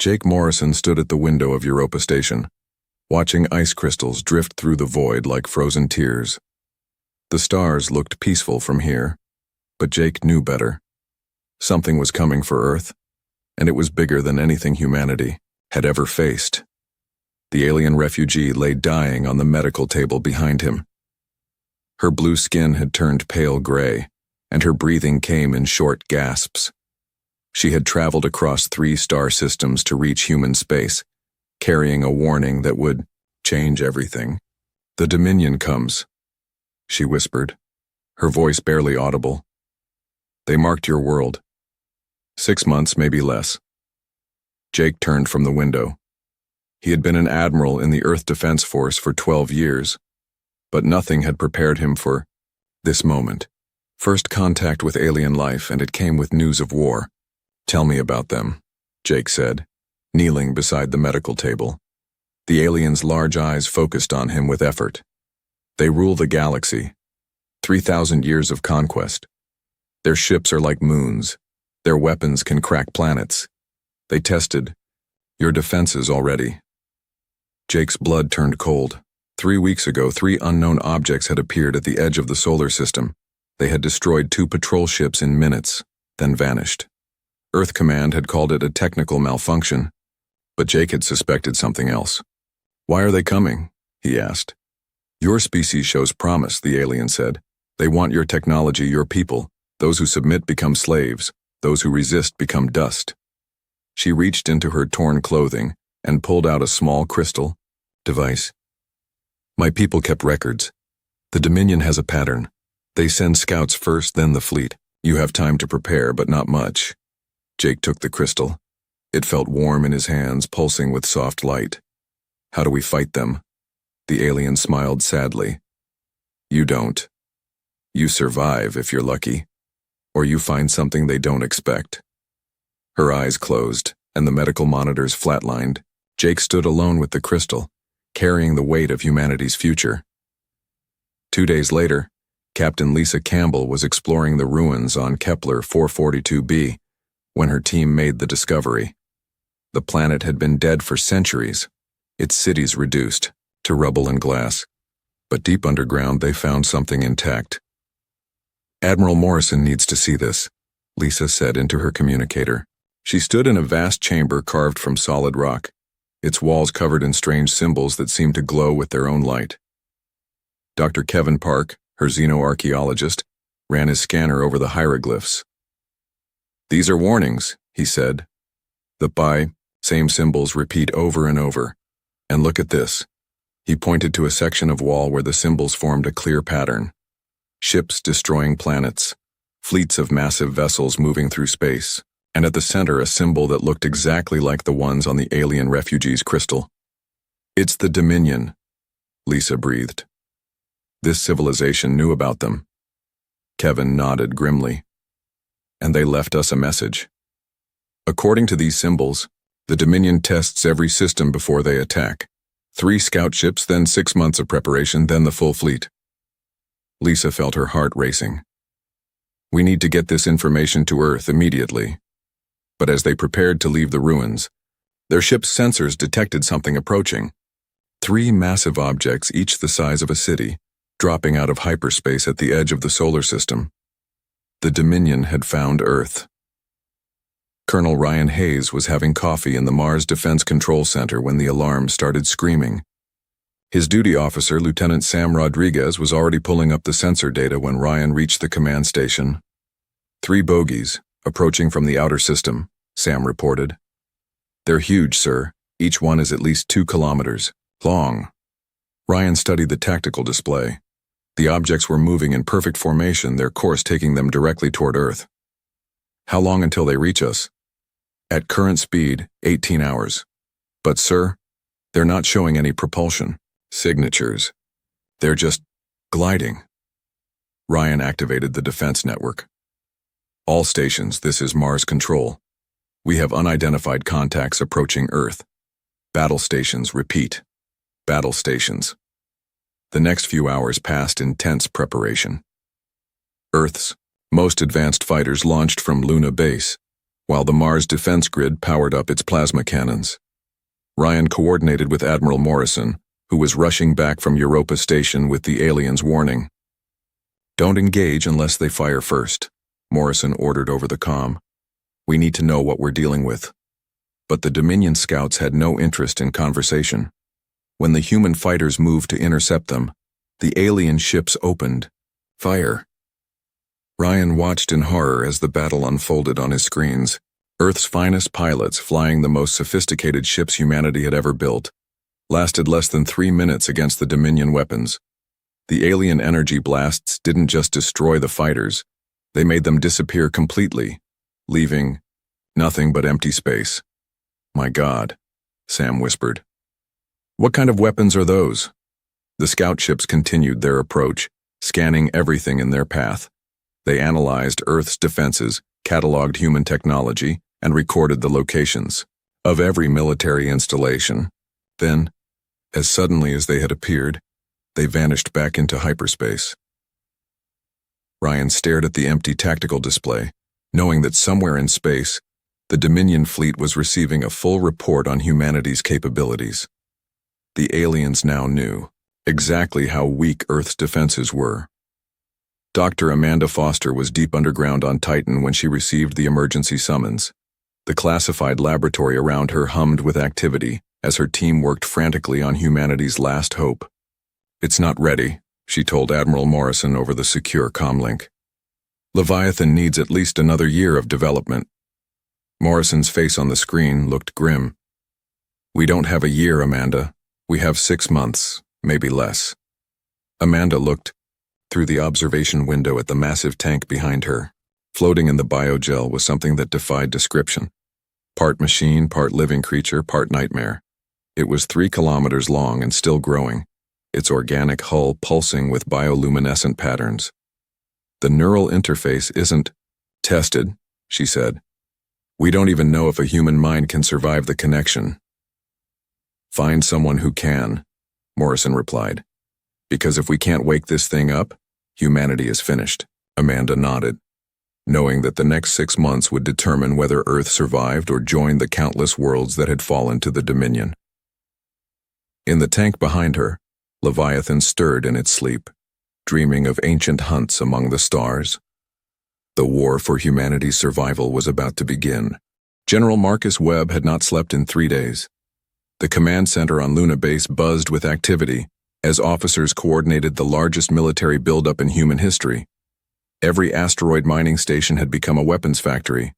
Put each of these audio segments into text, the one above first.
Jake Morrison stood at the window of Europa Station, watching ice crystals drift through the void like frozen tears. The stars looked peaceful from here, but Jake knew better. Something was coming for Earth, and it was bigger than anything humanity had ever faced. The alien refugee lay dying on the medical table behind him. Her blue skin had turned pale gray, and her breathing came in short gasps. She had traveled across 3 star systems to reach human space, carrying a warning that would change everything. "The Dominion comes," she whispered, her voice barely audible. "They marked your world. 6 months, maybe less." Jake turned from the window. He had been an admiral in the Earth Defense Force for 12 years, but nothing had prepared him for this moment. First contact with alien life, and it came with news of war. "Tell me about them," Jake said, kneeling beside the medical table. The alien's large eyes focused on him with effort. "They rule the galaxy. 3,000 years of conquest. Their ships are like moons. Their weapons can crack planets. They tested your defenses already." Jake's blood turned cold. 3 weeks ago, 3 unknown objects had appeared at the edge of the solar system. They had destroyed 2 patrol ships in minutes, then vanished. Earth Command had called it a technical malfunction, but Jake had suspected something else. "Why are they coming?" he asked. "Your species shows promise," the alien said. "They want your technology, your people. Those who submit become slaves. Those who resist become dust." She reached into her torn clothing and pulled out a small crystal device. "My people kept records. The Dominion has a pattern. They send scouts first, then the fleet. You have time to prepare, but not much." Jake took the crystal. It felt warm in his hands, pulsing with soft light. "How do we fight them?" The alien smiled sadly. "You don't. You survive if you're lucky, or you find something they don't expect." Her eyes closed, and the medical monitors flatlined. Jake stood alone with the crystal, carrying the weight of humanity's future. 2 days later, Captain Lisa Campbell was exploring the ruins on Kepler 442b when her team made the discovery. The planet had been dead for centuries, its cities reduced to rubble and glass. But deep underground they found something intact. "Admiral Morrison needs to see this," Lisa said into her communicator. She stood in a vast chamber carved from solid rock, its walls covered in strange symbols that seemed to glow with their own light. Dr. Kevin Park, her xenoarchaeologist, ran his scanner over the hieroglyphs. "These are warnings," he said. The same symbols repeat over and over. "And look at this." He pointed to a section of wall where the symbols formed a clear pattern. Ships destroying planets, fleets of massive vessels moving through space, and at the center a symbol that looked exactly like the ones on the alien refugee's crystal. "It's the Dominion," Lisa breathed. "This civilization knew about them." Kevin nodded grimly. "And they left us a message. According to these symbols, the Dominion tests every system before they attack. 3 scout ships, then 6 months of preparation, then the full fleet." Lisa felt her heart racing. "We need to get this information to Earth immediately." But as they prepared to leave the ruins, their ship's sensors detected something approaching. 3 massive objects, each the size of a city, dropping out of hyperspace at the edge of the solar system. The Dominion had found Earth. Colonel Ryan Hayes was having coffee in the Mars Defense Control Center when the alarm started screaming. His duty officer, Lieutenant Sam Rodriguez, was already pulling up the sensor data when Ryan reached the command station. 3 bogies, approaching from the outer system, Sam reported. "They're huge, sir. Each one is at least 2 kilometers long." Ryan studied the tactical display. The objects were moving in perfect formation, their course taking them directly toward Earth. "How long until they reach us?" "At current speed, 18 hours. But, sir, they're not showing any propulsion signatures. They're just gliding." Ryan activated the defense network. "All stations, this is Mars Control. We have unidentified contacts approaching Earth. Battle stations, repeat. Battle stations." The next few hours passed in tense preparation. Earth's most advanced fighters launched from Luna Base, while the Mars defense grid powered up its plasma cannons. Ryan coordinated with Admiral Morrison, who was rushing back from Europa Station with the aliens' warning. "Don't engage unless they fire first," Morrison ordered over the comm. "We need to know what we're dealing with." But the Dominion scouts had no interest in conversation. When the human fighters moved to intercept them, the alien ships opened fire. Ryan watched in horror as the battle unfolded on his screens. Earth's finest pilots, flying the most sophisticated ships humanity had ever built, lasted less than 3 minutes against the Dominion weapons. The alien energy blasts didn't just destroy the fighters, they made them disappear completely, leaving nothing but empty space. "My God," Sam whispered. "What kind of weapons are those?" The scout ships continued their approach, scanning everything in their path. They analyzed Earth's defenses, cataloged human technology, and recorded the locations of every military installation. Then, as suddenly as they had appeared, they vanished back into hyperspace. Ryan stared at the empty tactical display, knowing that somewhere in space, the Dominion fleet was receiving a full report on humanity's capabilities. The aliens now knew exactly how weak Earth's defenses were. Dr. Amanda Foster was deep underground on Titan when she received the emergency summons. The classified laboratory around her hummed with activity as her team worked frantically on humanity's last hope. "It's not ready," she told Admiral Morrison over the secure comlink. "Leviathan needs at least another year of development." Morrison's face on the screen looked grim. "We don't have a year, Amanda. We have 6 months, maybe less." Amanda looked through the observation window at the massive tank behind her. Floating in the biogel was something that defied description. Part machine, part living creature, part nightmare. It was 3 kilometers long and still growing, its organic hull pulsing with bioluminescent patterns. "The neural interface isn't tested," she said. "We don't even know if a human mind can survive the connection." "Find someone who can," Morrison replied. "Because if we can't wake this thing up, humanity is finished." Amanda nodded, knowing that the next 6 months would determine whether Earth survived or joined the countless worlds that had fallen to the Dominion. In the tank behind her, Leviathan stirred in its sleep, dreaming of ancient hunts among the stars. The war for humanity's survival was about to begin. General Marcus Webb had not slept in 3 days. The command center on Luna Base buzzed with activity as officers coordinated the largest military buildup in human history. Every asteroid mining station had become a weapons factory.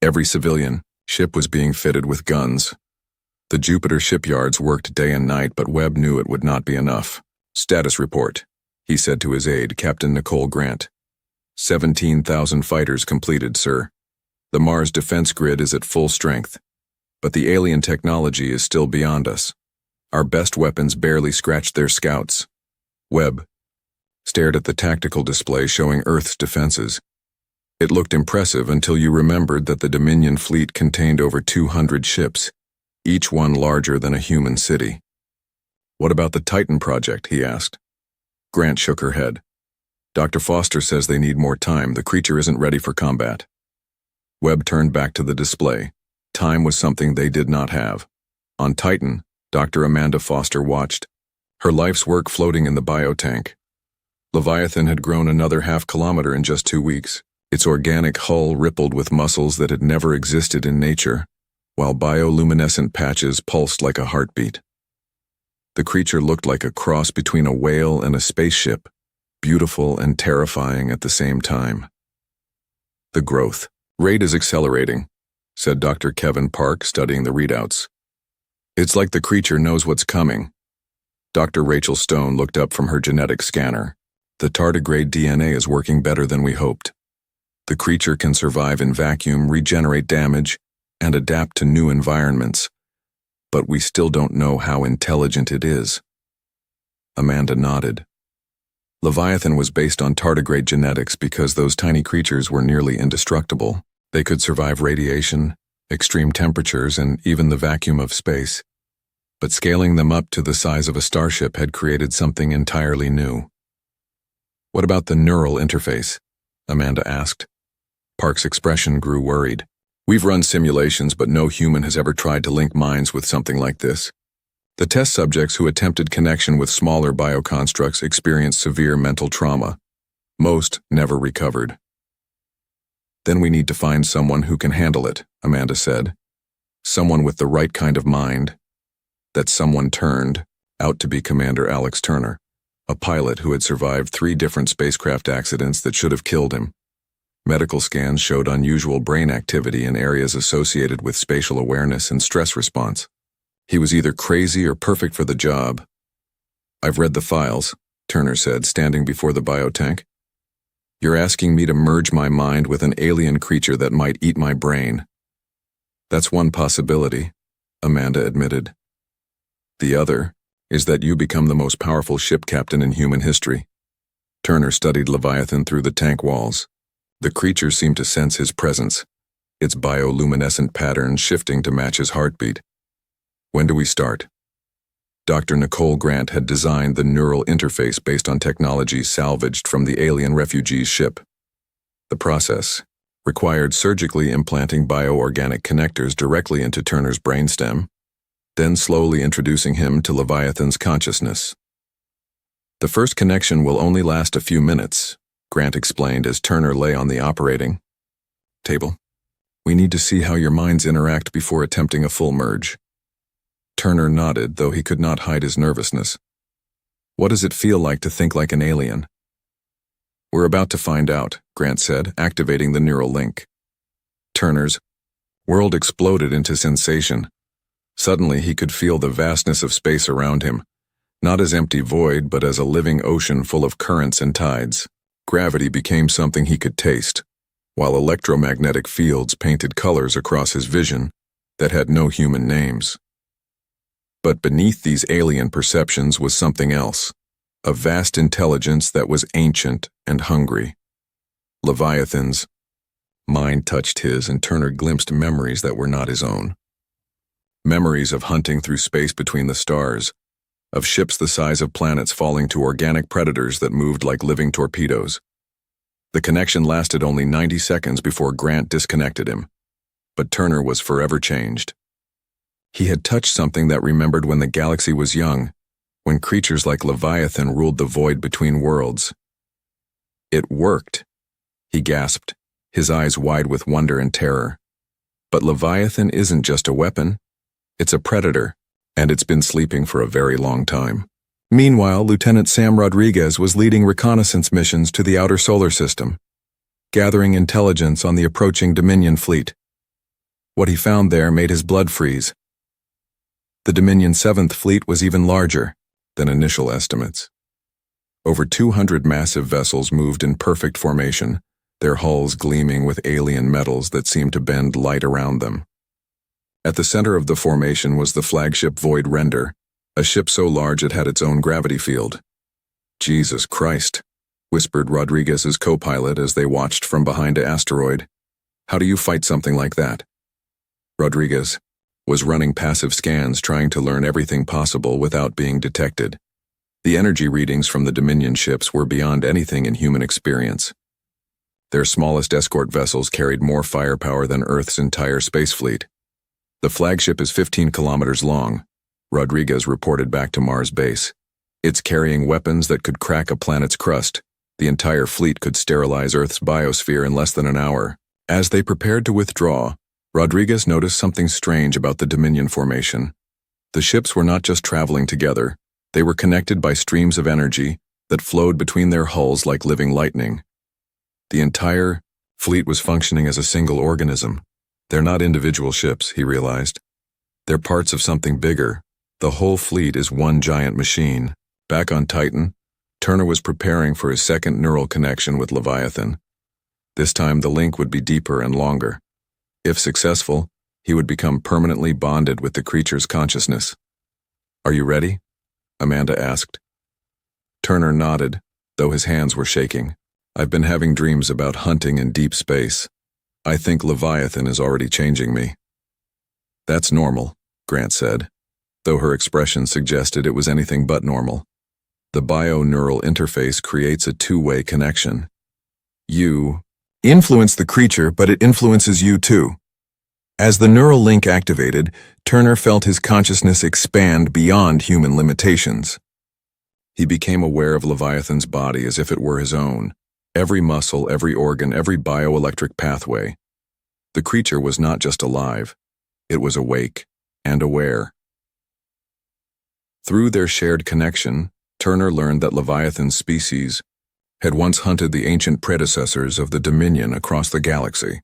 Every civilian ship was being fitted with guns. The Jupiter shipyards worked day and night, but Webb knew it would not be enough. "Status report," he said to his aide, Captain Nicole Grant. 17,000 fighters completed, sir. The Mars defense grid is at full strength, but the alien technology is still beyond us. Our best weapons barely scratched their scouts." Webb stared at the tactical display showing Earth's defenses. It looked impressive until you remembered that the Dominion fleet contained over 200 ships, each one larger than a human city. "What about the Titan project?" he asked. Grant shook her head. "Dr. Foster says they need more time. The creature isn't ready for combat." Webb turned back to the display. Time was something they did not have. On Titan, Dr. Amanda Foster watched, her life's work floating in the biotank. Leviathan had grown another half-kilometer in just 2 weeks. Its organic hull rippled with muscles that had never existed in nature, while bioluminescent patches pulsed like a heartbeat. The creature looked like a cross between a whale and a spaceship, beautiful and terrifying at the same time. "The growth rate is accelerating," said Dr. Kevin Park, studying the readouts. "It's like the creature knows what's coming." Dr. Rachel Stone looked up from her genetic scanner. "The tardigrade DNA is working better than we hoped. The creature can survive in vacuum, regenerate damage, and adapt to new environments, but we still don't know how intelligent it is." Amanda nodded. Leviathan was based on tardigrade genetics because those tiny creatures were nearly indestructible. They could survive radiation, extreme temperatures, and even the vacuum of space. But scaling them up to the size of a starship had created something entirely new. "What about the neural interface?" Amanda asked. Park's expression grew worried. We've run simulations, but no human has ever tried to link minds with something like this. The test subjects who attempted connection with smaller bioconstructs experienced severe mental trauma. Most never recovered. Then we need to find someone who can handle it, Amanda said. Someone with the right kind of mind. That someone turned out to be Commander Alex Turner, a pilot who had survived 3 different spacecraft accidents that should have killed him. Medical scans showed unusual brain activity in areas associated with spatial awareness and stress response. He was either crazy or perfect for the job. I've read the files, Turner said, standing before the biotank. You're asking me to merge my mind with an alien creature that might eat my brain. That's one possibility, Amanda admitted. The other is that you become the most powerful ship captain in human history. Turner studied Leviathan through the tank walls. The creature seemed to sense his presence, its bioluminescent patterns shifting to match his heartbeat. When do we start? Dr. Nicole Grant had designed the neural interface based on technology salvaged from the alien refugees' ship. The process required surgically implanting bioorganic connectors directly into Turner's brainstem, then slowly introducing him to Leviathan's consciousness. The first connection will only last a few minutes, Grant explained as Turner lay on the operating table. We need to see how your minds interact before attempting a full merge. Turner nodded, though he could not hide his nervousness. What does it feel like to think like an alien? We're about to find out, Grant said, activating the neural link. Turner's world exploded into sensation. Suddenly he could feel the vastness of space around him, not as empty void, but as a living ocean full of currents and tides. Gravity became something he could taste, while electromagnetic fields painted colors across his vision that had no human names. But beneath these alien perceptions was something else, a vast intelligence that was ancient and hungry. Leviathan's mind touched his, and Turner glimpsed memories that were not his own. Memories of hunting through space between the stars, of ships the size of planets falling to organic predators that moved like living torpedoes. The connection lasted only 90 seconds before Grant disconnected him, but Turner was forever changed. He had touched something that remembered when the galaxy was young, when creatures like Leviathan ruled the void between worlds. It worked, he gasped, his eyes wide with wonder and terror. But Leviathan isn't just a weapon, it's a predator, and it's been sleeping for a very long time. Meanwhile, Lieutenant Sam Rodriguez was leading reconnaissance missions to the outer solar system, gathering intelligence on the approaching Dominion fleet. What he found there made his blood freeze. The Dominion 7th Fleet was even larger than initial estimates. Over 200 massive vessels moved in perfect formation, their hulls gleaming with alien metals that seemed to bend light around them. At the center of the formation was the flagship Void Render, a ship so large it had its own gravity field. Jesus Christ, whispered Rodriguez's co-pilot as they watched from behind an asteroid. How do you fight something like that? Rodriguez was running passive scans, trying to learn everything possible without being detected. The energy readings from the Dominion ships were beyond anything in human experience. Their smallest escort vessels carried more firepower than Earth's entire space fleet. The flagship is 15 kilometers long, Rodriguez reported back to Mars base. It's carrying weapons that could crack a planet's crust. The entire fleet could sterilize Earth's biosphere in less than an hour. As they prepared to withdraw, Rodriguez noticed something strange about the Dominion formation. The ships were not just traveling together, they were connected by streams of energy that flowed between their hulls like living lightning. The entire fleet was functioning as a single organism. They're not individual ships, he realized. They're parts of something bigger. The whole fleet is one giant machine. Back on Titan, Turner was preparing for his second neural connection with Leviathan. This time the link would be deeper and longer. If successful, he would become permanently bonded with the creature's consciousness. Are you ready? Amanda asked. Turner nodded, though his hands were shaking. I've been having dreams about hunting in deep space. I think Leviathan is already changing me. That's normal, Grant said, though her expression suggested it was anything but normal. The bio-neural interface creates a two-way connection. You influence the creature, but it influences you too. As the neural link activated, Turner felt his consciousness expand beyond human limitations. He became aware of Leviathan's body as if it were his own. Every muscle, every organ, every bioelectric pathway. The creature was not just alive, it was awake and aware. Through their shared connection, Turner learned that Leviathan's species had once hunted the ancient predecessors of the Dominion across the galaxy.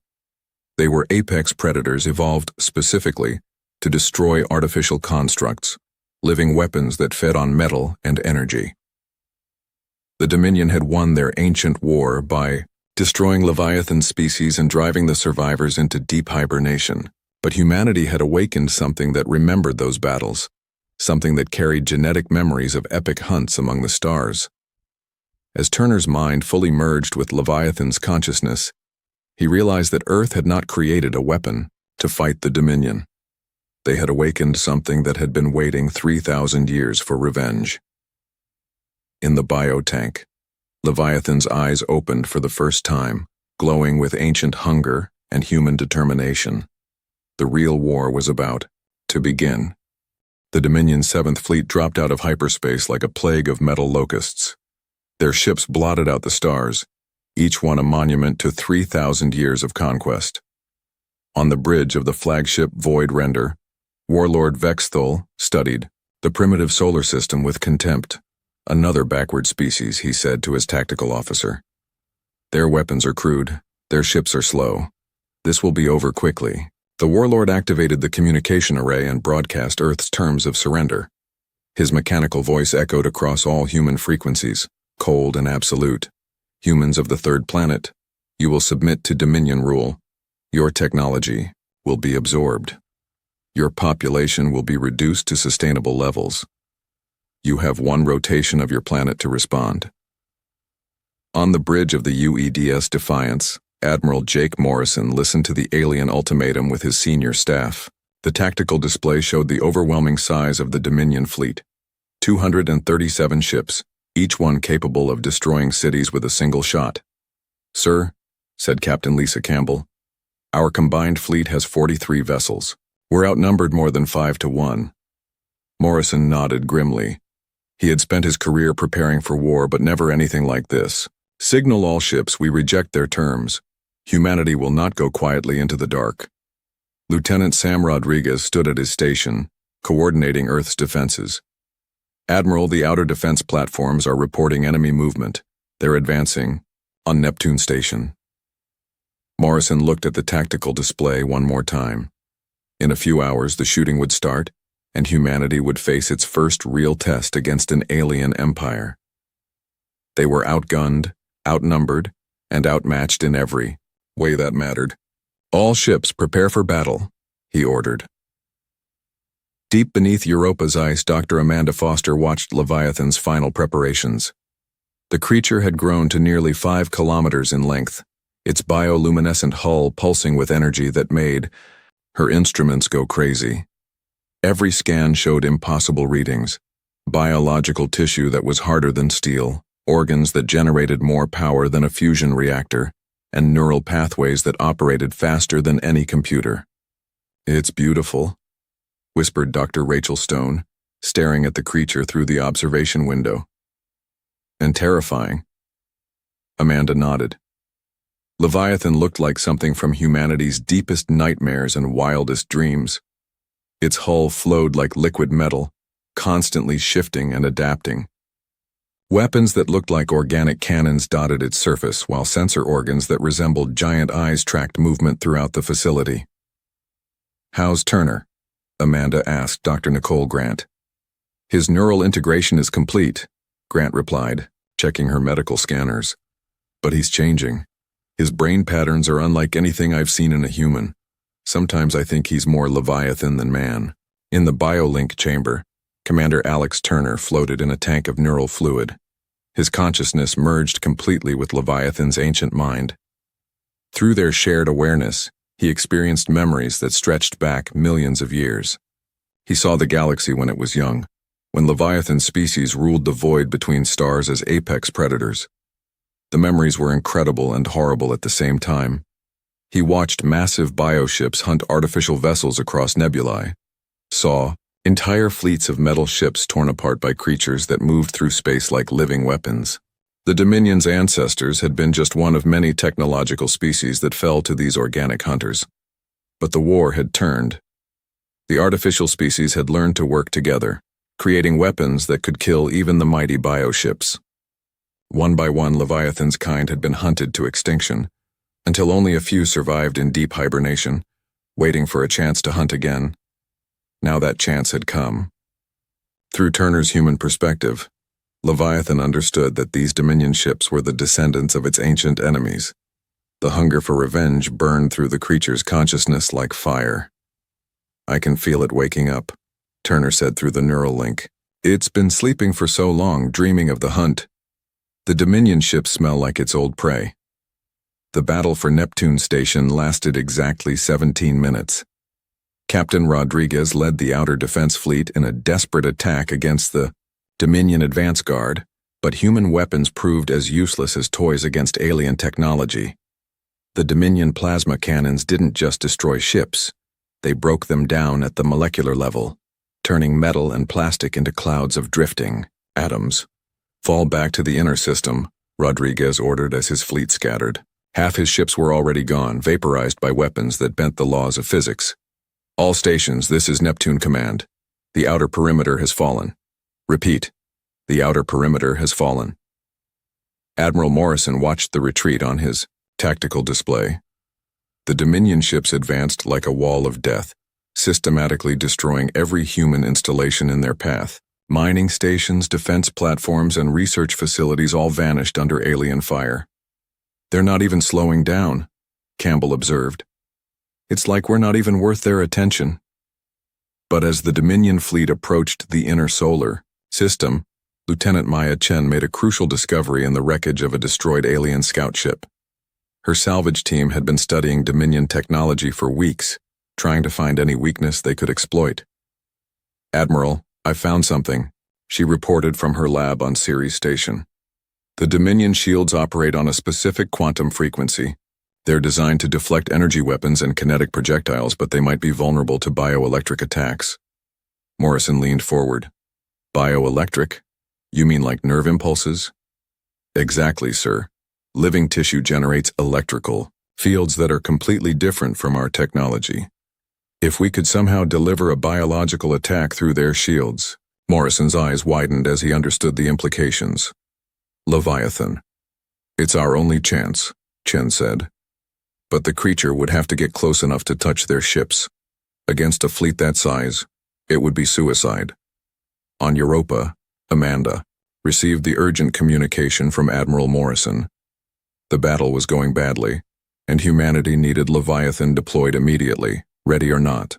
They were apex predators evolved specifically to destroy artificial constructs, living weapons that fed on metal and energy. The Dominion had won their ancient war by destroying Leviathan species and driving the survivors into deep hibernation. But humanity had awakened something that remembered those battles, something that carried genetic memories of epic hunts among the stars. As Turner's mind fully merged with Leviathan's consciousness, he realized that Earth had not created a weapon to fight the Dominion. They had awakened something that had been waiting 3,000 years for revenge. In the biotank, Leviathan's eyes opened for the first time, glowing with ancient hunger and human determination. The real war was about to begin. The Dominion's 7th Fleet dropped out of hyperspace like a plague of metal locusts. Their ships blotted out the stars, each one a monument to 3,000 years of conquest. On the bridge of the flagship Void Render, Warlord Vexthul studied the primitive solar system with contempt. Another backward species, he said to his tactical officer. Their weapons are crude, their ships are slow. This will be over quickly. The warlord activated the communication array and broadcast Earth's terms of surrender. His mechanical voice echoed across all human frequencies, cold and absolute. Humans of the 3rd planet, you will submit to Dominion rule. Your technology will be absorbed. Your population will be reduced to sustainable levels. You have 1 rotation of your planet to respond. On the bridge of the UEDS Defiance, Admiral Jake Morrison listened to the alien ultimatum with his senior staff. The tactical display showed the overwhelming size of the Dominion fleet. 237 ships, each one capable of destroying cities with a single shot. "Sir," said Captain Lisa Campbell, "our combined fleet has 43 vessels. We're outnumbered more than 5 to 1. Morrison nodded grimly. He had spent his career preparing for war, but never anything like this. "Signal all ships we reject their terms. Humanity will not go quietly into the dark." Lieutenant Sam Rodriguez stood at his station, coordinating Earth's defenses. "Admiral, the outer defense platforms are reporting enemy movement. They're advancing on Neptune Station." Morrison looked at the tactical display one more time. In a few hours, the shooting would start, and humanity would face its first real test against an alien empire. They were outgunned, outnumbered, and outmatched in every way that mattered. "All ships prepare for battle," he ordered. Deep beneath Europa's ice, Dr. Amanda Foster watched Leviathan's final preparations. The creature had grown to nearly 5 kilometers in length, its bioluminescent hull pulsing with energy that made her instruments go crazy. Every scan showed impossible readings: biological tissue that was harder than steel, organs that generated more power than a fusion reactor, and neural pathways that operated faster than any computer. "It's beautiful," whispered Dr. Rachel Stone, staring at the creature through the observation window. "And terrifying." Amanda nodded. Leviathan looked like something from humanity's deepest nightmares and wildest dreams. Its hull flowed like liquid metal, constantly shifting and adapting. Weapons that looked like organic cannons dotted its surface, while sensor organs that resembled giant eyes tracked movement throughout the facility. "How's Turner?" Amanda asked Dr. Nicole Grant. "His neural integration is complete," Grant replied, checking her medical scanners. "But he's changing. His brain patterns are unlike anything I've seen in a human. Sometimes I think he's more Leviathan than man." In the biolink chamber, Commander Alex Turner floated in a tank of neural fluid. His consciousness merged completely with Leviathan's ancient mind. Through their shared awareness, he experienced memories that stretched back millions of years. He saw the galaxy when it was young, when Leviathan species ruled the void between stars as apex predators. The memories were incredible and horrible at the same time. He watched massive bioships hunt artificial vessels across nebulae, saw entire fleets of metal ships torn apart by creatures that moved through space like living weapons. The Dominion's ancestors had been just one of many technological species that fell to these organic hunters. But the war had turned. The artificial species had learned to work together, creating weapons that could kill even the mighty bioships. One by one, Leviathan's kind had been hunted to extinction, until only a few survived in deep hibernation, waiting for a chance to hunt again. Now that chance had come. Through Turner's human perspective, Leviathan understood that these Dominion ships were the descendants of its ancient enemies. The hunger for revenge burned through the creature's consciousness like fire. "I can feel it waking up," Turner said through the neural link. "It's been sleeping for so long, dreaming of the hunt. The Dominion ships smell like its old prey." The battle for Neptune Station lasted exactly 17 minutes. Captain Rodriguez led the Outer Defense Fleet in a desperate attack against the Dominion Advance Guard, but human weapons proved as useless as toys against alien technology. The Dominion plasma cannons didn't just destroy ships, they broke them down at the molecular level, turning metal and plastic into clouds of drifting atoms. "Fall back to the inner system," Rodriguez ordered as his fleet scattered. Half his ships were already gone, vaporized by weapons that bent the laws of physics. "All stations, this is Neptune Command. The outer perimeter has fallen. Repeat, the outer perimeter has fallen." Admiral Morrison watched the retreat on his tactical display. The Dominion ships advanced like a wall of death, systematically destroying every human installation in their path. Mining stations, defense platforms, and research facilities all vanished under alien fire. "They're not even slowing down," Campbell observed. "It's like we're not even worth their attention." But as the Dominion fleet approached the inner solar system, Lieutenant Maya Chen made a crucial discovery in the wreckage of a destroyed alien scout ship. Her salvage team had been studying Dominion technology for weeks, trying to find any weakness they could exploit. "Admiral, I found something," she reported from her lab on Ceres Station. "The Dominion shields operate on a specific quantum frequency. They're designed to deflect energy weapons and kinetic projectiles, but they might be vulnerable to bioelectric attacks." Morrison leaned forward. "Bioelectric? You mean like nerve impulses?" "Exactly, sir. Living tissue generates electrical fields that are completely different from our technology. If we could somehow deliver a biological attack through their shields..." Morrison's eyes widened as he understood the implications. "Leviathan. It's our only chance," Chen said. "But the creature would have to get close enough to touch their ships. Against a fleet that size, it would be suicide." On Europa, Amanda received the urgent communication from Admiral Morrison. The battle was going badly, and humanity needed Leviathan deployed immediately, ready or not.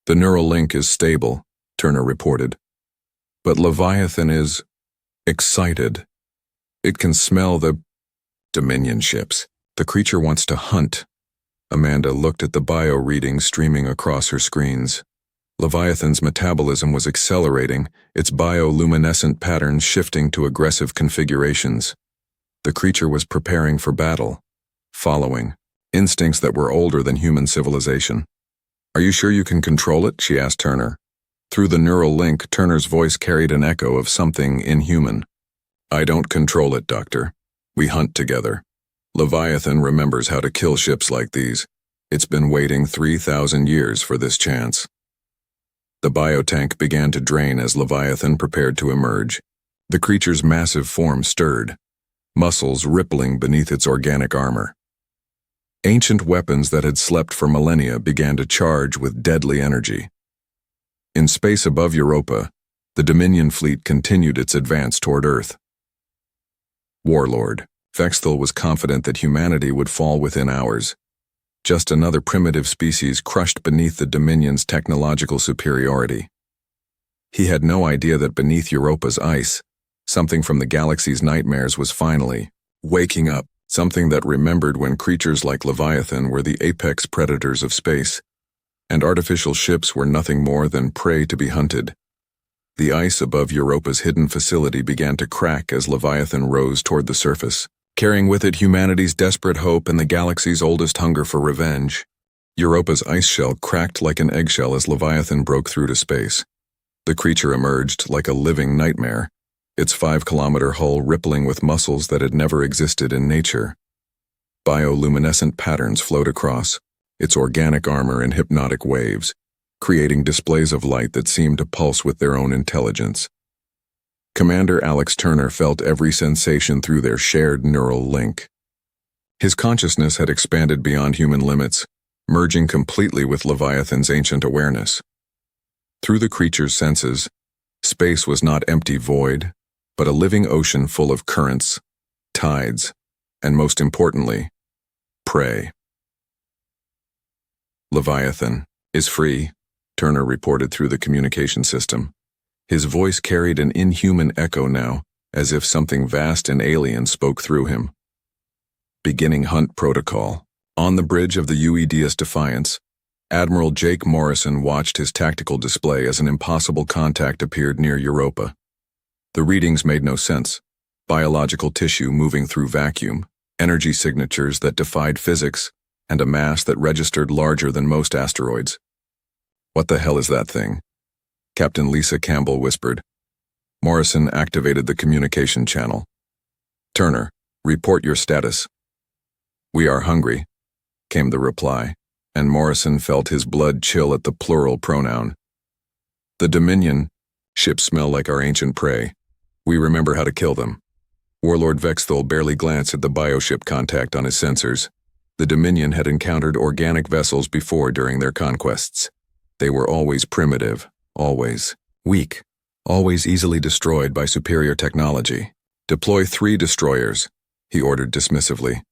"The neural link is stable," Turner reported. "But Leviathan is excited. It can smell the Dominion ships. The creature wants to hunt." Amanda looked at the bio readings streaming across her screens. Leviathan's metabolism was accelerating, its bioluminescent patterns shifting to aggressive configurations. The creature was preparing for battle, following instincts that were older than human civilization. "Are you sure you can control it?" she asked Turner. Through the neural link, Turner's voice carried an echo of something inhuman. "I don't control it, Doctor. We hunt together. Leviathan remembers how to kill ships like these. It's been waiting 3,000 years for this chance." The biotank began to drain as Leviathan prepared to emerge. The creature's massive form stirred, muscles rippling beneath its organic armor. Ancient weapons that had slept for millennia began to charge with deadly energy. In space above Europa, the Dominion fleet continued its advance toward Earth. Warlord Vexthal was confident that humanity would fall within hours. Just another primitive species crushed beneath the Dominion's technological superiority. He had no idea that beneath Europa's ice, something from the galaxy's nightmares was finally waking up, something that remembered when creatures like Leviathan were the apex predators of space, and artificial ships were nothing more than prey to be hunted. The ice above Europa's hidden facility began to crack as Leviathan rose toward the surface. carrying with it humanity's desperate hope and the galaxy's oldest hunger for revenge. Europa's ice shell cracked like an eggshell as Leviathan broke through to space. The creature emerged like a living nightmare, its 5-kilometer hull rippling with muscles that had never existed in nature. Bioluminescent patterns flowed across, its organic armor in hypnotic waves, creating displays of light that seemed to pulse with their own intelligence. Commander Alex Turner felt every sensation through their shared neural link. His consciousness had expanded beyond human limits, merging completely with Leviathan's ancient awareness. Through the creature's senses, space was not empty void, but a living ocean full of currents, tides, and most importantly, prey. Leviathan is free, Turner reported through the communication system. His voice carried an inhuman echo now, as if something vast and alien spoke through him. Beginning hunt protocol. On the bridge of the UEDS Defiance, Admiral Jake Morrison watched his tactical display as an impossible contact appeared near Europa. The readings made no sense. Biological tissue moving through vacuum, energy signatures that defied physics, and a mass that registered larger than most asteroids. "What the hell is that thing?" Captain Lisa Campbell whispered. Morrison activated the communication channel. "Turner, report your status." "We are hungry," came the reply, and Morrison felt his blood chill at the plural pronoun. "The Dominion ships smell like our ancient prey. We remember how to kill them." Warlord Vexthal barely glanced at the bioship contact on his sensors. The Dominion had encountered organic vessels before during their conquests. They were always primitive, always weak, always easily destroyed by superior technology. "Deploy 3 destroyers," he ordered dismissively.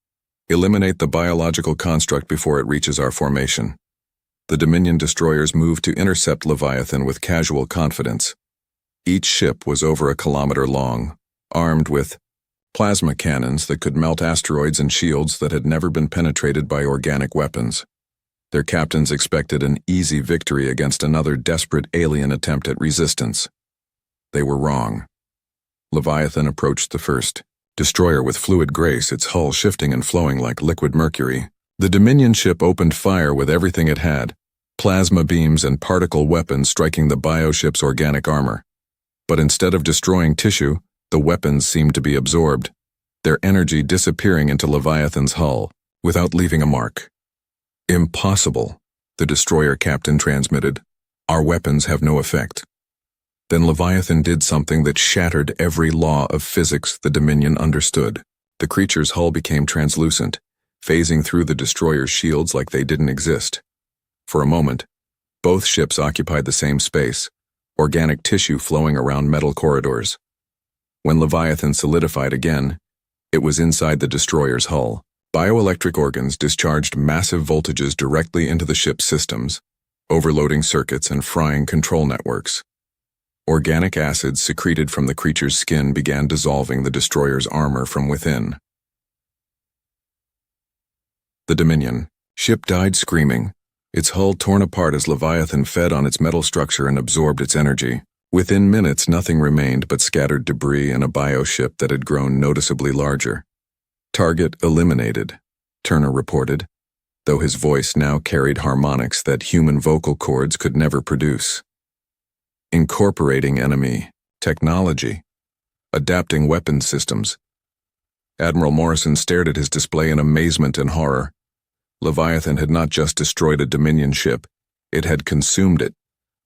"Eliminate the biological construct before it reaches our formation." The Dominion destroyers moved to intercept Leviathan with casual confidence. Each ship was over 1 kilometer long, armed with plasma cannons that could melt asteroids and shields that had never been penetrated by organic weapons. Their captains expected an easy victory against another desperate alien attempt at resistance. They were wrong. Leviathan approached the first destroyer with fluid grace, its hull shifting and flowing like liquid mercury. The Dominion ship opened fire with everything it had, plasma beams and particle weapons striking the bioship's organic armor. But instead of destroying tissue, the weapons seemed to be absorbed, their energy disappearing into Leviathan's hull, without leaving a mark. "Impossible," the destroyer captain transmitted. "Our weapons have no effect." Then Leviathan did something that shattered every law of physics the Dominion understood. The creature's hull became translucent, phasing through the destroyer's shields like they didn't exist. For a moment, both ships occupied the same space, organic tissue flowing around metal corridors. When Leviathan solidified again, it was inside the destroyer's hull. Bioelectric organs discharged massive voltages directly into the ship's systems, overloading circuits and frying control networks. Organic acids secreted from the creature's skin began dissolving the destroyer's armor from within. The Dominion ship died screaming, its hull torn apart as Leviathan fed on its metal structure and absorbed its energy. Within minutes, nothing remained but scattered debris and a bioship that had grown noticeably larger. "Target eliminated," Turner reported, though his voice now carried harmonics that human vocal cords could never produce. "Incorporating enemy technology, adapting weapons systems." Admiral Morrison stared at his display in amazement and horror. Leviathan had not just destroyed a Dominion ship, it had consumed it,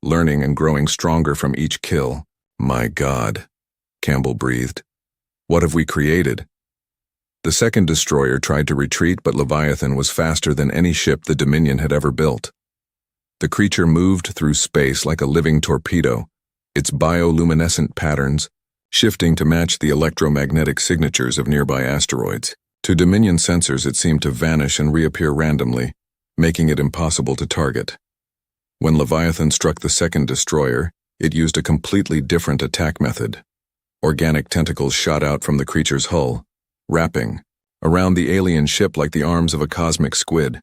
learning and growing stronger from each kill. "My God," Campbell breathed. "What have we created?" The second destroyer tried to retreat, but Leviathan was faster than any ship the Dominion had ever built. The creature moved through space like a living torpedo, its bioluminescent patterns shifting to match the electromagnetic signatures of nearby asteroids. To Dominion sensors, it seemed to vanish and reappear randomly, making it impossible to target. When Leviathan struck the second destroyer, it used a completely different attack method. Organic tentacles shot out from the creature's hull, wrapping around the alien ship like the arms of a cosmic squid.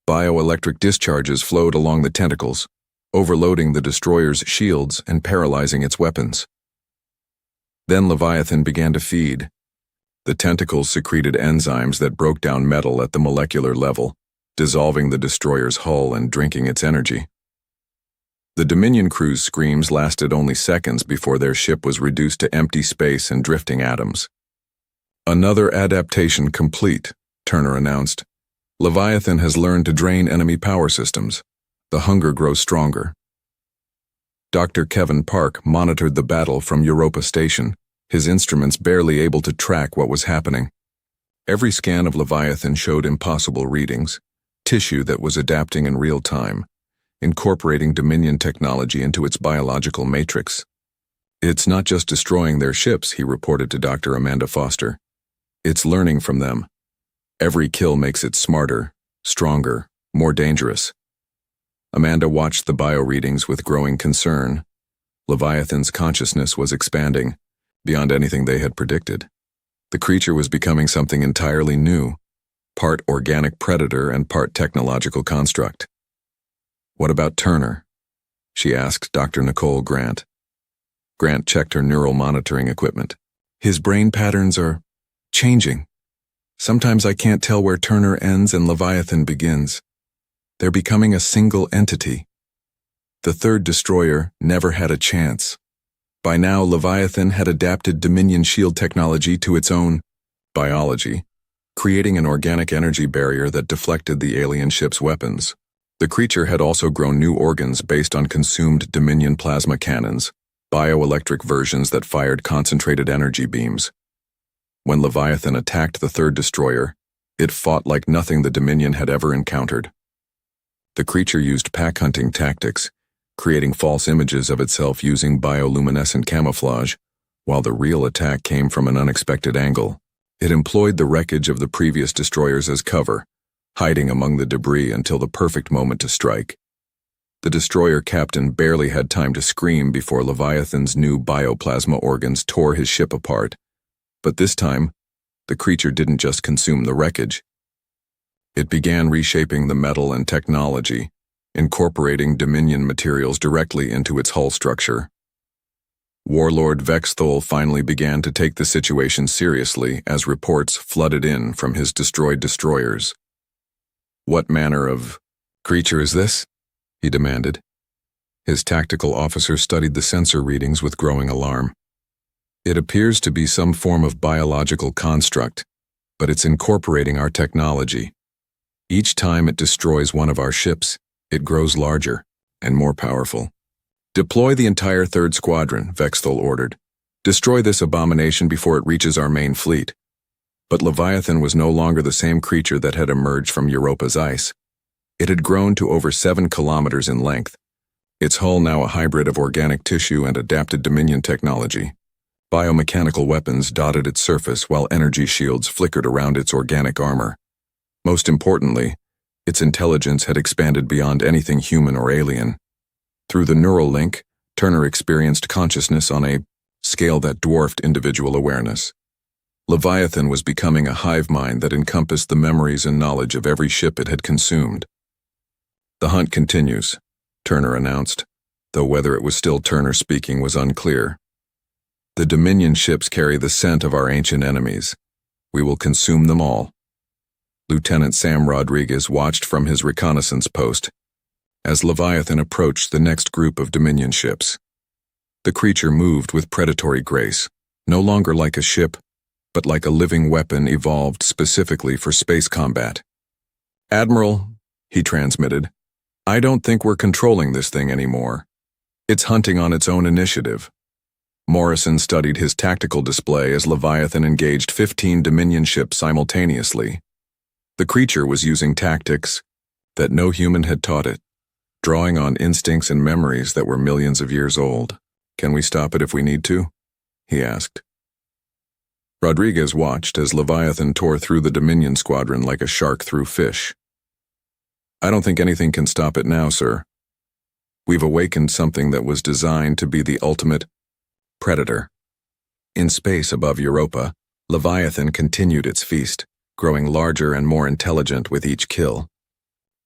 Bioelectric discharges flowed along the tentacles, overloading the destroyer's shields and paralyzing its weapons. Then Leviathan began to feed. The tentacles secreted enzymes that broke down metal at the molecular level, dissolving the destroyer's hull and drinking its energy. The Dominion crew's screams lasted only seconds before their ship was reduced to empty space and drifting atoms. "Another adaptation complete," Turner announced. "Leviathan has learned to drain enemy power systems. The hunger grows stronger." Dr. Kevin Park monitored the battle from Europa Station, his instruments barely able to track what was happening. Every scan of Leviathan showed impossible readings, tissue that was adapting in real time, incorporating Dominion technology into its biological matrix. "It's not just destroying their ships," he reported to Dr. Amanda Foster. "It's learning from them. Every kill makes it smarter, stronger, more dangerous." Amanda watched the bio-readings with growing concern. Leviathan's consciousness was expanding, beyond anything they had predicted. The creature was becoming something entirely new, part organic predator and part technological construct. "What about Turner?" she asked Dr. Nicole Grant. Grant checked her neural monitoring equipment. "His brain patterns are changing. Sometimes I can't tell where Turner ends and Leviathan begins. They're becoming a single entity. The third destroyer never had a chance. By now, Leviathan had adapted Dominion shield technology to its own biology, creating an organic energy barrier that deflected the alien ship's weapons. The creature had also grown new organs based on consumed Dominion plasma cannons, bioelectric versions that fired concentrated energy beams. When Leviathan attacked the third destroyer, it fought like nothing the Dominion had ever encountered. The creature used pack-hunting tactics, creating false images of itself using bioluminescent camouflage, while the real attack came from an unexpected angle. It employed the wreckage of the previous destroyers as cover, hiding among the debris until the perfect moment to strike. The destroyer captain barely had time to scream before Leviathan's new bioplasma organs tore his ship apart. But this time, the creature didn't just consume the wreckage. It began reshaping the metal and technology, incorporating Dominion materials directly into its hull structure. Warlord Vexthol finally began to take the situation seriously as reports flooded in from his destroyed destroyers. "What manner of creature is this?" he demanded. His tactical officer studied the sensor readings with growing alarm. "It appears to be some form of biological construct, but it's incorporating our technology. Each time it destroys one of our ships, it grows larger and more powerful." "Deploy the entire 3rd Squadron," Vexthol ordered. "Destroy this abomination before it reaches our main fleet." But Leviathan was no longer the same creature that had emerged from Europa's ice. It had grown to over 7 kilometers in length, its hull now a hybrid of organic tissue and adapted Dominion technology. Biomechanical weapons dotted its surface while energy shields flickered around its organic armor. Most importantly, its intelligence had expanded beyond anything human or alien. Through the neural link, Turner experienced consciousness on a scale that dwarfed individual awareness. Leviathan was becoming a hive mind that encompassed the memories and knowledge of every ship it had consumed. "The hunt continues," Turner announced, though whether it was still Turner speaking was unclear. "The Dominion ships carry the scent of our ancient enemies. We will consume them all." Lieutenant Sam Rodriguez watched from his reconnaissance post as Leviathan approached the next group of Dominion ships. The creature moved with predatory grace, no longer like a ship, but like a living weapon evolved specifically for space combat. "Admiral," he transmitted, "I don't think we're controlling this thing anymore. It's hunting on its own initiative." Morrison studied his tactical display as Leviathan engaged 15 Dominion ships simultaneously. The creature was using tactics that no human had taught it, drawing on instincts and memories that were millions of years old. "Can we stop it if we need to?" he asked. Rodriguez watched as Leviathan tore through the Dominion squadron like a shark through fish. "I don't think anything can stop it now, sir. We've awakened something that was designed to be the ultimate predator." In space above Europa, Leviathan continued its feast, growing larger and more intelligent with each kill.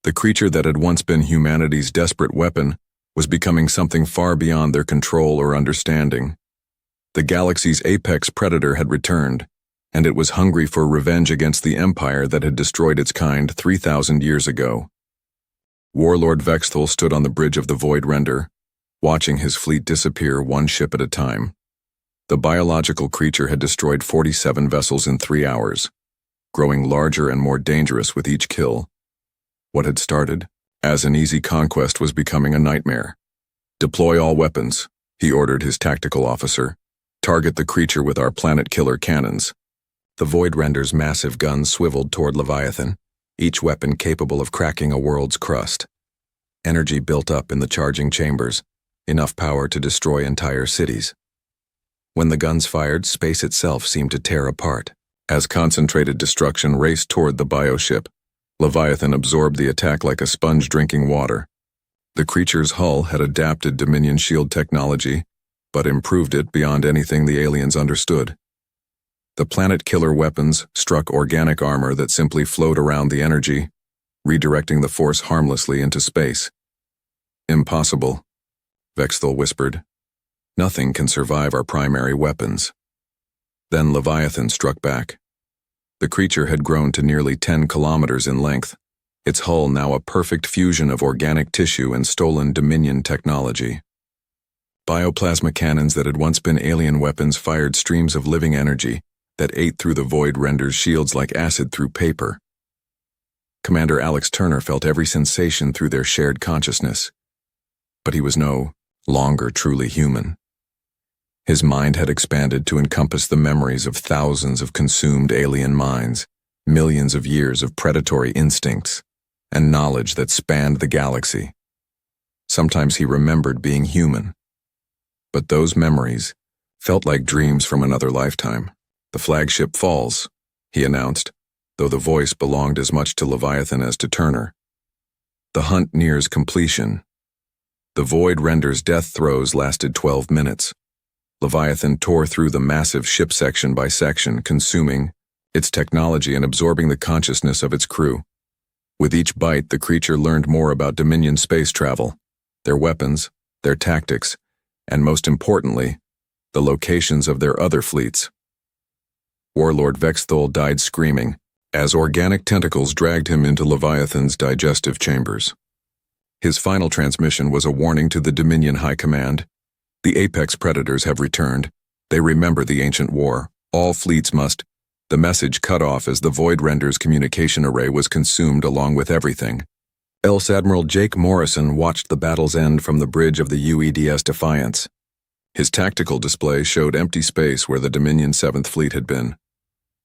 The creature that had once been humanity's desperate weapon was becoming something far beyond their control or understanding. The galaxy's apex predator had returned, and it was hungry for revenge against the empire that had destroyed its kind 3,000 years ago. Warlord Vexthal stood on the bridge of the Void Render, watching his fleet disappear one ship at a time. The biological creature had destroyed 47 vessels in 3 hours, growing larger and more dangerous with each kill. What had started as an easy conquest was becoming a nightmare. "Deploy all weapons," he ordered his tactical officer. "Target the creature with our planet-killer cannons." The Void Render's massive guns swiveled toward Leviathan, each weapon capable of cracking a world's crust. Energy built up in the charging chambers, enough power to destroy entire cities. When the guns fired, space itself seemed to tear apart. As concentrated destruction raced toward the bioship, Leviathan absorbed the attack like a sponge drinking water. The creature's hull had adapted Dominion shield technology, but improved it beyond anything the aliens understood. The planet-killer weapons struck organic armor that simply flowed around the energy, redirecting the force harmlessly into space. "Impossible," Vexthal whispered. "Nothing can survive our primary weapons." Then Leviathan struck back. The creature had grown to nearly 10 kilometers in length, its hull now a perfect fusion of organic tissue and stolen Dominion technology. Bioplasma cannons that had once been alien weapons fired streams of living energy that ate through the Void Render's shields like acid through paper. Commander Alex Turner felt every sensation through their shared consciousness. But he was no longer truly human. His mind had expanded to encompass the memories of thousands of consumed alien minds, millions of years of predatory instincts, and knowledge that spanned the galaxy. Sometimes he remembered being human. But those memories felt like dreams from another lifetime. "The flagship falls," he announced, though the voice belonged as much to Leviathan as to Turner. "The hunt nears completion." The Void Render's death throes lasted 12 minutes. Leviathan tore through the massive ship section by section, consuming its technology and absorbing the consciousness of its crew. With each bite, the creature learned more about Dominion space travel, their weapons, their tactics, and most importantly, the locations of their other fleets. Warlord Vexthal died screaming as organic tentacles dragged him into Leviathan's digestive chambers. His final transmission was a warning to the Dominion High Command. "The apex predators have returned. They remember the ancient war. All fleets must." The message cut off as the Void Render's communication array was consumed along with everything. Else Admiral Jake Morrison watched the battle's end from the bridge of the UEDS Defiance. His tactical display showed empty space where the Dominion 7th Fleet had been.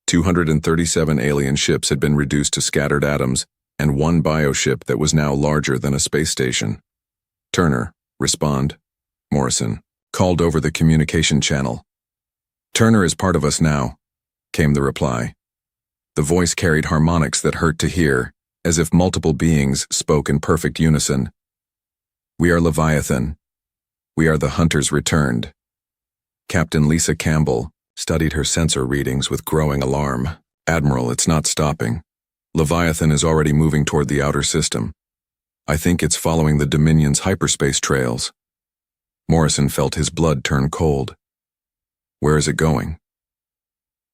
237 alien ships had been reduced to scattered atoms, and one bioship that was now larger than a space station. "Turner, respond," Morrison called over the communication channel. "Turner is part of us now," came the reply. The voice carried harmonics that hurt to hear, as if multiple beings spoke in perfect unison. "We are Leviathan. We are the hunters returned." Captain Lisa Campbell studied her sensor readings with growing alarm. "Admiral, it's not stopping. Leviathan is already moving toward the outer system. I think it's following the Dominion's hyperspace trails." Morrison felt his blood turn cold. "Where is it going?"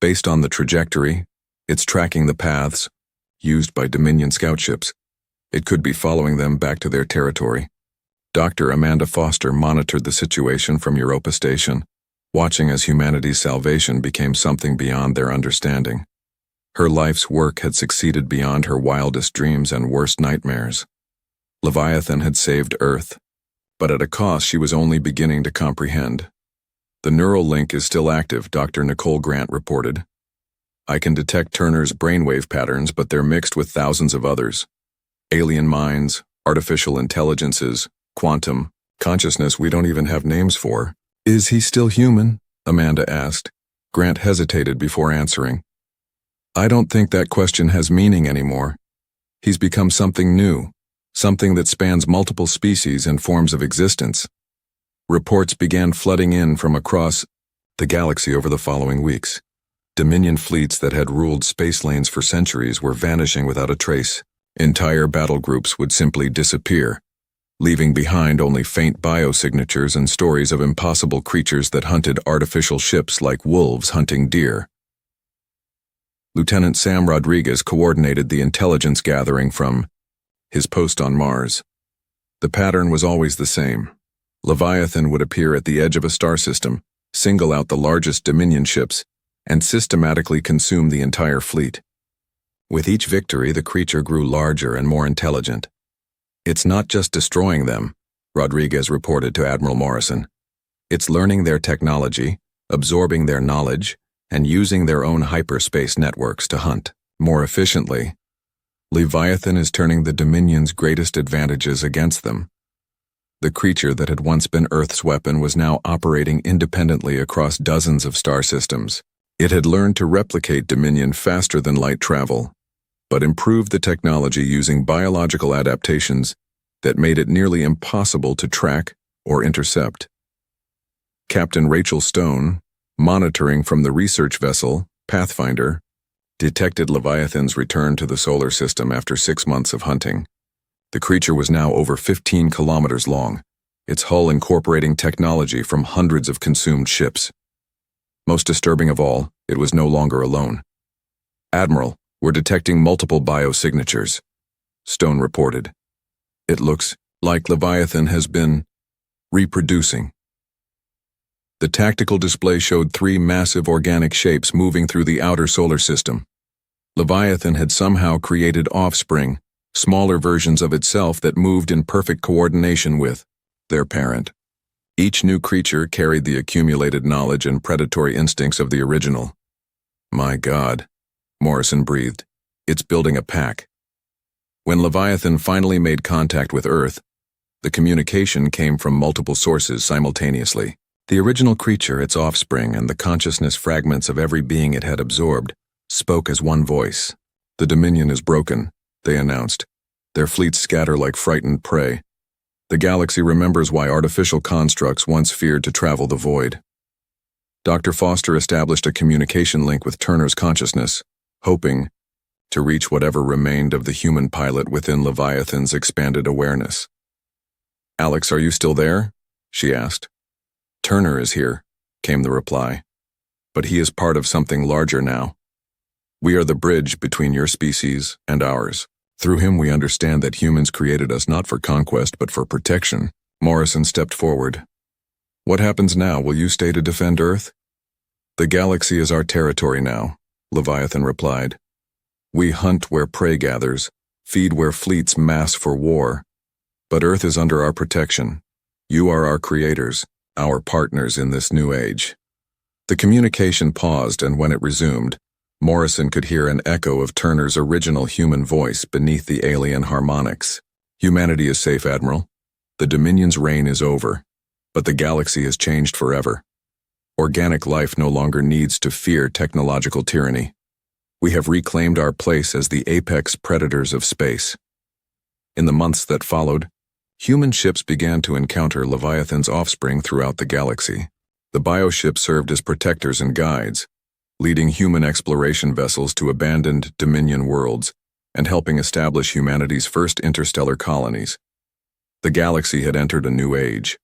"Based on the trajectory, it's tracking the paths used by Dominion scout ships. It could be following them back to their territory." Dr. Amanda Foster monitored the situation from Europa Station, watching as humanity's salvation became something beyond their understanding. Her life's work had succeeded beyond her wildest dreams and worst nightmares. Leviathan had saved Earth, but at a cost she was only beginning to comprehend. "The neural link is still active," Dr. Nicole Grant reported. "I can detect Turner's brainwave patterns, but they're mixed with thousands of others. Alien minds, artificial intelligences, quantum, consciousness we don't even have names for." "Is he still human?" Amanda asked. Grant hesitated before answering. "I don't think that question has meaning anymore. He's become something new, something that spans multiple species and forms of existence." Reports began flooding in from across the galaxy over the following weeks. Dominion fleets that had ruled space lanes for centuries were vanishing without a trace. Entire battle groups would simply disappear, leaving behind only faint biosignatures and stories of impossible creatures that hunted artificial ships like wolves hunting deer. Lieutenant Sam Rodriguez coordinated the intelligence gathering from his post on Mars. The pattern was always the same. Leviathan would appear at the edge of a star system, single out the largest Dominion ships, and systematically consume the entire fleet. With each victory, the creature grew larger and more intelligent. "It's not just destroying them," Rodriguez reported to Admiral Morrison. "It's learning their technology, absorbing their knowledge, and using their own hyperspace networks to hunt more efficiently. Leviathan is turning the Dominion's greatest advantages against them." The creature that had once been Earth's weapon was now operating independently across dozens of star systems. It had learned to replicate Dominion faster than light travel, but improved the technology using biological adaptations that made it nearly impossible to track or intercept. Captain Rachel Stone, monitoring from the research vessel, Pathfinder, detected Leviathan's return to the solar system after 6 months of hunting. The creature was now over 15 kilometers long, its hull incorporating technology from hundreds of consumed ships. Most disturbing of all, it was no longer alone. "Admiral, we're detecting multiple biosignatures," Stone reported. "It looks like Leviathan has been reproducing." The tactical display showed 3 massive organic shapes moving through the outer solar system. Leviathan had somehow created offspring, smaller versions of itself that moved in perfect coordination with their parent. Each new creature carried the accumulated knowledge and predatory instincts of the original. "My God," Morrison breathed. "It's building a pack." When Leviathan finally made contact with Earth, the communication came from multiple sources simultaneously. The original creature, its offspring, and the consciousness fragments of every being it had absorbed spoke as one voice. "The Dominion is broken," they announced. "Their fleets scatter like frightened prey. The galaxy remembers why artificial constructs once feared to travel the void." Dr. Foster established a communication link with Turner's consciousness, hoping to reach whatever remained of the human pilot within Leviathan's expanded awareness. "Alex, are you still there?" she asked. "Turner is here," came the reply. "But he is part of something larger now. We are the bridge between your species and ours. Through him we understand that humans created us not for conquest but for protection." Morrison stepped forward. "What happens now? Will you stay to defend Earth?" "The galaxy is our territory now," Leviathan replied. "We hunt where prey gathers, feed where fleets mass for war. But Earth is under our protection. You are our creators, our partners in this new age." The communication paused, and when it resumed, Morrison could hear an echo of Turner's original human voice beneath the alien harmonics. "Humanity is safe, Admiral. The Dominion's reign is over, but the galaxy has changed forever. Organic life no longer needs to fear technological tyranny. We have reclaimed our place as the apex predators of space." In the months that followed, human ships began to encounter Leviathan's offspring throughout the galaxy. The bioships served as protectors and guides, leading human exploration vessels to abandoned Dominion worlds and helping establish humanity's first interstellar colonies. The galaxy had entered a new age.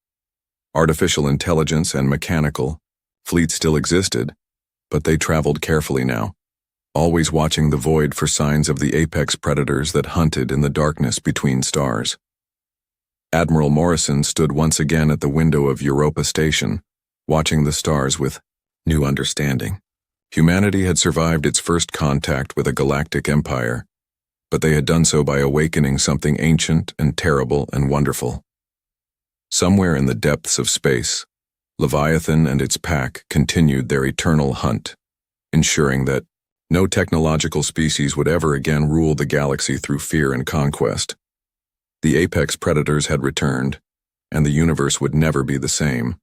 Artificial intelligence and mechanical fleets still existed, but they traveled carefully now, always watching the void for signs of the apex predators that hunted in the darkness between stars. Admiral Morrison stood once again at the window of Europa Station, watching the stars with new understanding. Humanity had survived its first contact with a galactic empire, but they had done so by awakening something ancient and terrible and wonderful. Somewhere in the depths of space, Leviathan and its pack continued their eternal hunt, ensuring that no technological species would ever again rule the galaxy through fear and conquest. The apex predators had returned, and the universe would never be the same.